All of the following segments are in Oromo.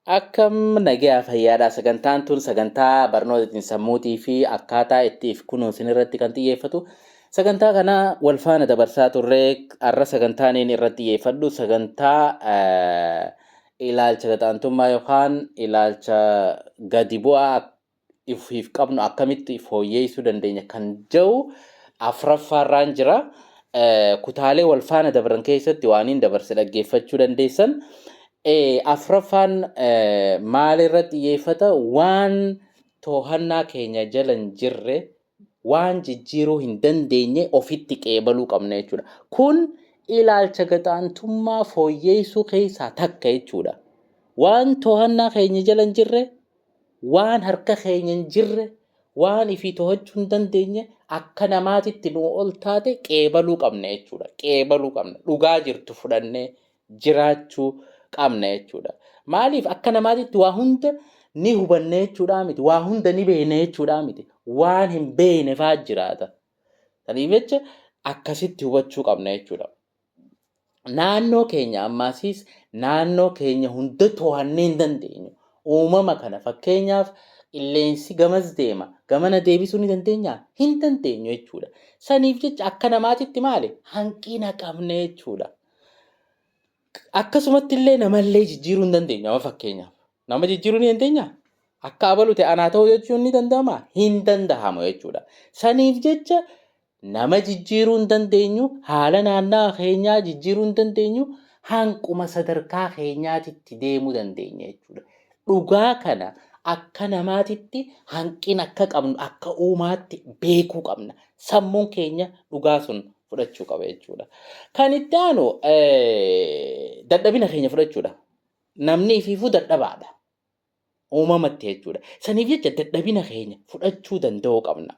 Akkam nagaa fayyaadhaa sagantaan tun sagantaa barnoota sammuutii fi akkaataa itti kunuunsin irratti kan xiyyeeffatu. Sagantaa kana wal faana dabarsaa turree har'a sagantaan inni irratti xiyyeeffadhu sagantaa ilaalcha gadaantummaa yookaan ilaalcha gadi bu'aa ifiif qabnu akkamitti fooyyeessuu dandeenya kan jedhu afuraffaarraan jira. Kutaalee wal faana dabran keessatti waan hin dabarse dhaggeeffachuu dandeessan. Afuraffaan maalirratti xiyyeeffata waan to'annaa keenya jala hin jirre waan jijjiiruu hin dandeenye ofitti qeebaluu qabna jechuudha. Kun ilaalcha gadaantummaa fooyyeessuu keessaa takka jechuudha. Waan to'annaa keenya jala hin jirre, waan harka keenya hin jirre, waan ifii to'achuu hin dandeenye akka namaatitti nu ol taate qeebaluu qabna jechuudha. Qeebaluu qabna. Dhugaa jirtu fudhannee jiraachuu qabna jechuudha. Maaliif akka namaatitti waa hunda ni hubanne jechuudha miti. Waa hunda ni beekne jechuudha miti. Waan hin beekne fa'aa jiraata. Kanaaf jecha akkasitti hubachuu qabna jechuudha. Naannoo keenya ammaasiis naannoo keenya hunda to'annee hin dandeenyu. Uumama kana fakkeenyaaf qilleensi gamas deema. Gamana deebisuu ni dandeenyaa? Hin dandeenyu jechuudha. Saniif jecha akka namaatitti maali? Hanqina qabna jechuudha. Akkasumatti illee namallee jijjiiruu hin dandeenyu. Amma fakkeenyaaf nama jijjiiruu ni dandeenyaa? Akka abalu ta'e anaa ta'uu jechuun ni danda'amaa? Hin danda'amu jechuudha. Saniif jecha nama jijjiiruu hin dandeenyu, haala naannaa keenyaa jijjiiruu hin dandeenyu, hanquma sadarkaa keenyaatitti deemuu dandeenya jechuudha. Dhugaa kana akka namaatitti hanqina akka qabnu akka uumaatti beekuu qabna. Sammuun keenya dhugaa sun fudhachuu qaba jechuudha. Kan itti aanu dadhabina keenya fudhachuudha. Namni ifiifuu dadhabaadha. Uumamatti jechuudha. Saniif jecha dadhabina keenya fudhachuu danda'uu qabna.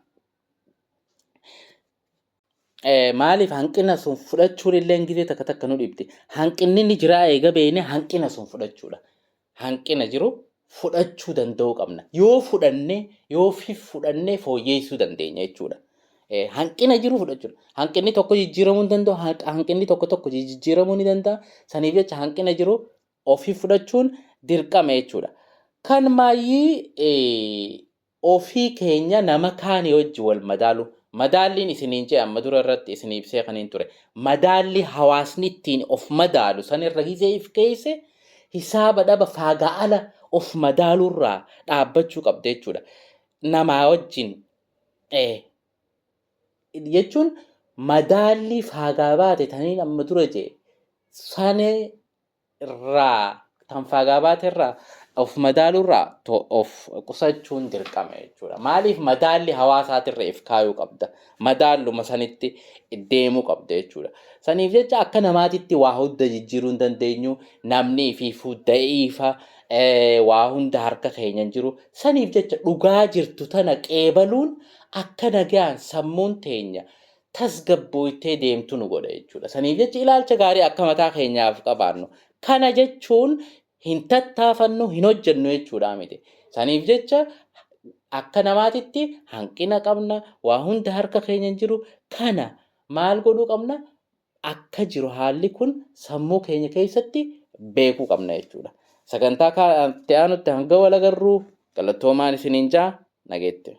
Maaliif hanqina sun fudhachuun illee gizee takka takka nu dhibdi. Hanqinni ni jira eega beekne hanqina sun fudhachuudha. Hanqina jiru fudhachuu danda'uu qabna. Yoo fudhannee fooyyeessuu dandeenya jechuudha. Hanqina jiru fudhachuudha. Hanqinni tokko jijjiiramuu hin danda'u. Hanqinni tokko jijjiiramuu ni danda'a. Saniif jecha hanqina jiru ofii fudhachuun dirqama jechuudha. Kan maayyii ofii keenya nama kaanii wajji wal madaalu. Madaalliin isiniin jee amma dura irratti isin ibsee kaniin ture. Madaalli hawaasni ittiin of madaalu sanirra gizeef keesse hisaaba dhaba faaga'ala of madaaluurraa dhaabbachuu qabda jechuudha. Namaa wajjin jechuun madaalli faagaa baate taniin amma dura jee sanirraa tan faagaa baate irraa of madaaluurraa of qusachuun dirqama jechuudha. Maaliif madaalli hawaasaatiirra if kaayuu qabda. Madaalluma sanitti deemuu qabda jechuudha. Saniif jecha akka namaatitti waa hunda jijjiiruu hin dandeenyu. Namni ifiifuu da'iifa waa hunda harka keenya hin jiru. Saniif jecha dhugaa jirtu tana qeebaluun akka nagaan sammuun teenya tasgabbooytee deemtu nu godha jechuudha. Saniif jecha ilaalcha gaarii akka mataa keenyaaf qabaannu. Kana jechuun hin tattaafannu hin hojjennu jechuudha miti. Saniif jecha akka namaatitti hanqina qabna, waa hunda harka keenya hin jiru. Kana maal godhuu qabna? Akka jiru haalli kun sammuu keenya keessatti beekuu qabna jechuudha. Sagantaa kanatti aanutti hanga wal agarruu galatoomaan isiniin jaa nageette.